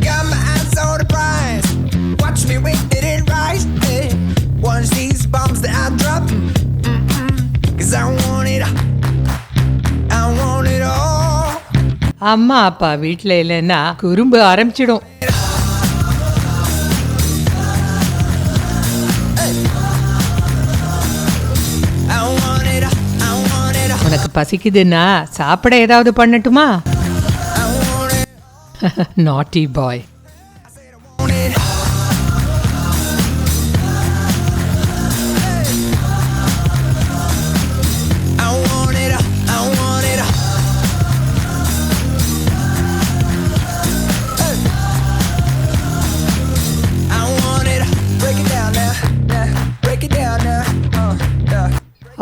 Got my eyes on the prize. Watch me with it and rise. Hey. Watch these bombs that I drop. 'Cause I want it. I want it all. அம்மா அப்பா வீட்டில் இல்லைன்னா குறும்பு ஆரம்பிச்சிடும். உனக்கு பசிக்குதுன்னா சாப்பிட ஏதாவது பண்ணட்டுமா? நாட்டி பாய்.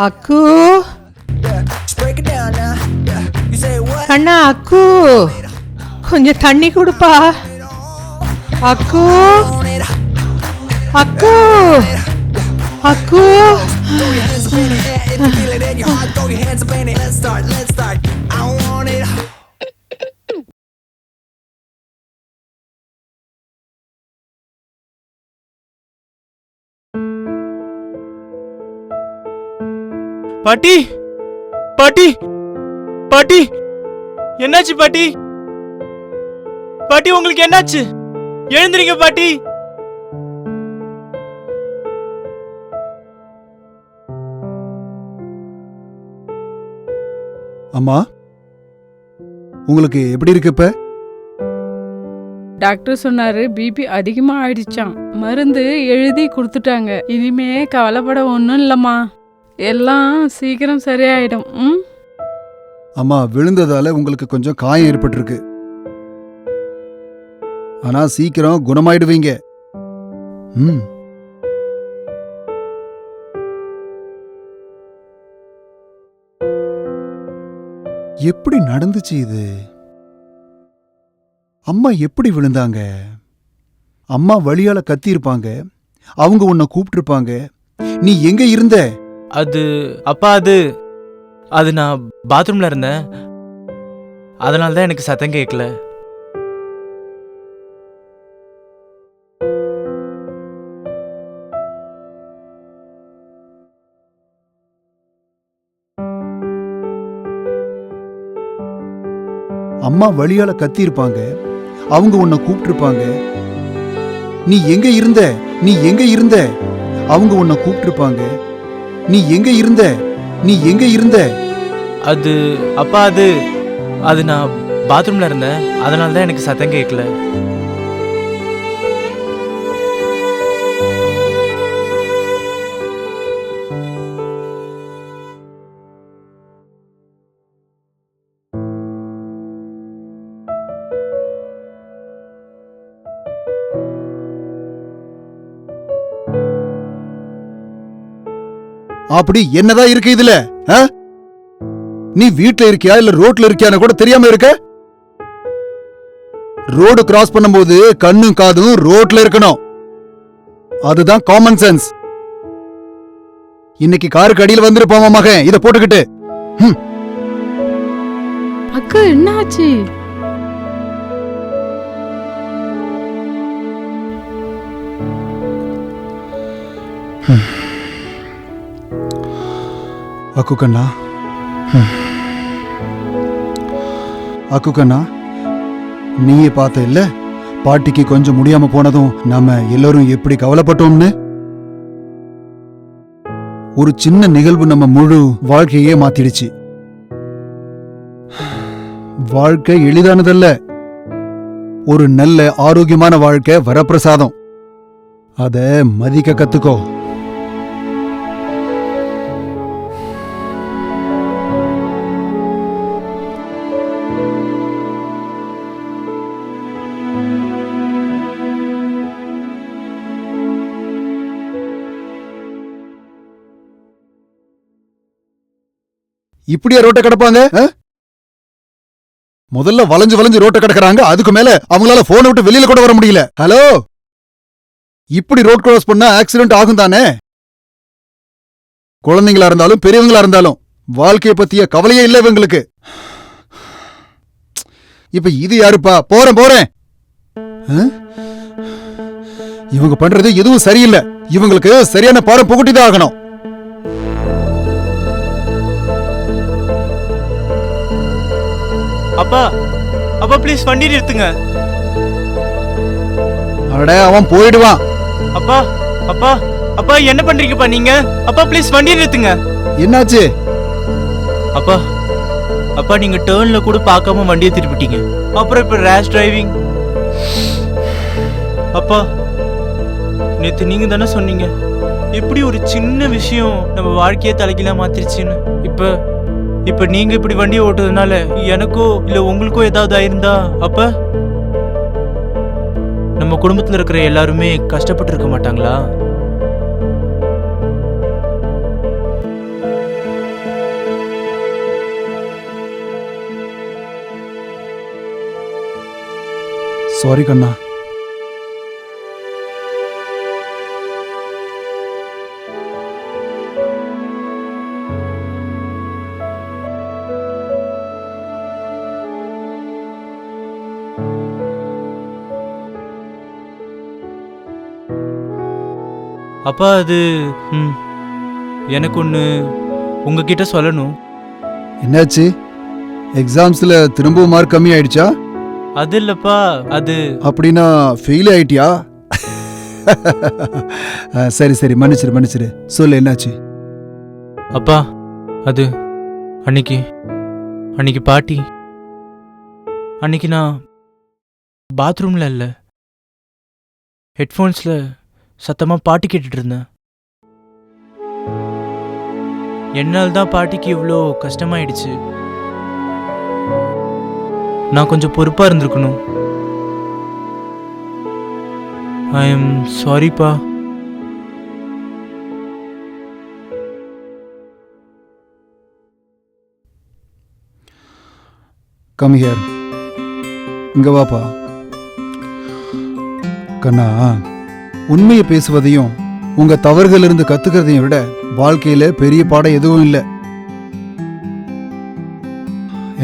அக்கு அண்ணா, அக்கு கொஞ்சம் தண்ணி கொடுப்பா. அக்கு அக்கு அக்கு. பாட்டி, பாட்டி, பாட்டி, என்னாச்சு பாட்டி? பாட்டி உங்களுக்கு என்னாச்சு? எழுந்திருங்க பாட்டி. அம்மா, உங்களுக்கு எப்படி இருக்கு இப்ப? டாக்டர் சொன்னாரு பிபி அதிகமா ஆயிடுச்சான். மருந்து எழுதி கொடுத்துட்டாங்க. இனிமே கவலைப்பட ஒன்றும் இல்லம்மா, எல்லாம் சீக்கிரம் சரியாயிடும். அம்மா, விழுந்ததால உங்களுக்கு கொஞ்சம் காயம் ஏற்பட்டிருக்கு. ஆனா சீக்கிரம் குணமாயிடுவீங்க. எப்படி நடந்துச்சு இது? அம்மா எப்படி விழுந்தாங்க? அம்மா வழியால கத்தி இருப்பாங்க, அவங்க உன்னை கூப்பிட்டு இருப்பாங்க. நீ எங்க இருந்த? அது அப்பா, அது நான் பாத்ரூம்ல இருந்தேன். அதனால தான் எனக்கு சத்தம் கேட்கல. அம்மா வழியால கத்தி இருப்பாங்க, அவங்க உன்னை கூப்பிட்டு இருப்பாங்க. நீ எங்க இருந்த? நீ எங்க இருந்த? அவங்க உன்னை கூப்பிட்டு இருப்பாங்க. நீ எங்க இருந்த? நீ எங்க இருந்த? அது அப்பா, அது நான் பாத்ரூம்ல இருந்தேன். அதனால தான் எனக்கு சத்தம் கேட்கல. அப்படி என்னதான் இருக்கு இதுல? நீ வீட்ல இருக்கியா இல்ல ரோட்ல இருக்கியான்னு கூட தெரியாம இருக்க? ரோடு கிராஸ் பண்ணும்போது கண்ணும் காதும் ரோட்ல இருக்கணும். அதுதான் காமன் சென்ஸ். இன்னைக்கு காருக்கு அடியில் வந்திருப்பாமா மகன் இத போட்டுக்கிட்டு. அக்கா, என்னாச்சு? அக்கு கண்ணா, அக்கு கண்ணா, நீயே பார்த்த இல்ல பாட்டிக்கு கொஞ்சம் முடியாம போனதும் நாம எல்லாரும் எப்படி கவலைப்பட்டோம்னு. ஒரு சின்ன நிகழ்வு நம்ம முழு வாழ்க்கையே மாத்திடுச்சு. வாழ்க்கை எளிதானதல்ல. ஒரு நல்ல ஆரோக்கியமான வாழ்க்கை வரப்பிரசாதம். அத மதிக்க கத்துக்கோ. இப்படியா ரோட்டை கடப்பாங்க? முதல்ல வளைஞ்சு வளைஞ்சு ரோட்டை கடக்குறாங்க, அதுக்கு மேல அவங்களால போனை விட்டு வெளியில கூட வர முடியல. ஹலோ, இப்படி ரோட் கிராஸ் பண்ணா ஆக்சிடென்ட் ஆகும் தானே? குழந்தைங்களா இருந்தாலும் பெரியவங்களா இருந்தாலும் வாழ்க்கையை பத்திய கவலையே இல்லை இவங்களுக்கு. இப்ப இது யாருப்பா? போறேன் போறேன். இவங்க பண்றது எதுவும் சரியில்லை. இவங்களுக்கு சரியான பாடம் புகட்டிதான் ஆகணும். அப்பா அப்பா ப்ளீஸ் வண்டி நிறுத்துங்க. அட அவன் போயிடுவான். அப்பா அப்பா அப்பா என்ன பண்றீங்கப்பா நீங்க? அப்பா ப்ளீஸ் வண்டி நிறுத்துங்க. என்னாச்சு? அப்பா அப்பா நீங்க டர்ன்ல கூட பார்க்காம வண்டியை திருப்பிட்டீங்க. அப்புறம் இப்ப ரேஷ் டிரைவிங். அப்பா நேத்து நீங்க தானே சொன்னீங்க இப்படி ஒரு சின்ன விஷயம் நம்ம வாழ்க்கையை தலைகீழா மாத்திருச்சுன்னு. இப்ப நீங்க இப்படி வண்டியை ஓட்டுறதுனால எனக்கோ இல்ல உங்களுக்கோ ஏதாவது ஆயிருந்தா அப்ப நம்ம குடும்பத்துல இருக்கிற எல்லாருமே கஷ்டப்பட்டு இருக்க மாட்டாங்களா? சாரி கண்ணா. அப்பா அது எனக்கு ஒன்று உங்ககிட்ட சொல்லணும். என்னாச்சு? எக்ஸாம்ஸ்ல திரும்பவும் மார்க் கம்மி ஆயிடுச்சா? அது இல்லப்பா, அது அப்படின்னா ஃபெயில் ஆயிட்டியா? சரி சரி, மன்னிச்சிரு. சொல்லு, என்னாச்சு? அப்பா அது அன்னைக்கு பாட்டி, அன்னைக்கு நான் பாத்ரூம்ல இல்லை, ஹெட்ஃபோன்ஸ்ல சத்தமா பாட்டு கேட்டுட்டு இருந்தேன். என்னால் தான் பாட்டிக்கு இவ்வளோ கஷ்டமாயிடுச்சு. நான் கொஞ்சம் பொறுப்பா இருந்திருக்கணும். ஐ எம் சாரிப்பா. Come here. இங்க வாப்பா. கண்ணா, உண்மையை பேசுவதையும் உங்க தவறுகளிலிருந்து கத்துக்கிறதையும் விட வாழ்க்கையில பெரிய பாடம் எதுவும் இல்லை.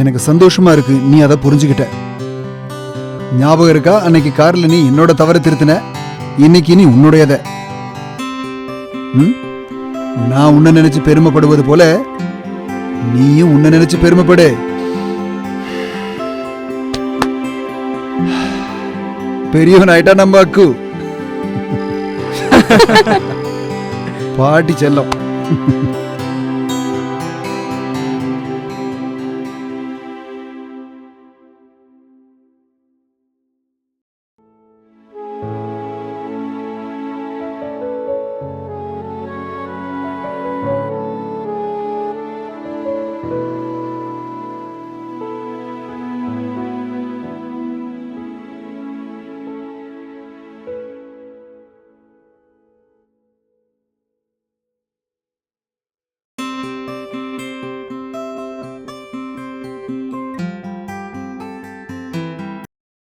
எனக்கு சந்தோஷமா இருக்கு நீ அதை புரிஞ்சுக்கிட்ட. ஞாபகம் இருக்கா, அன்னைக்கு கார்ல நீ என்னோட தவறை திருத்தின, இன்னைக்கு நீ உன்னுடையத. நான் உன்னை நினைச்சு பெருமைப்படுவது போல நீயும் உன்னை நினைச்சு பெருமைப்படு. பெரியவன் ஆயிட்டா நம்ம அக்கு. பாட்டி செல்லம்.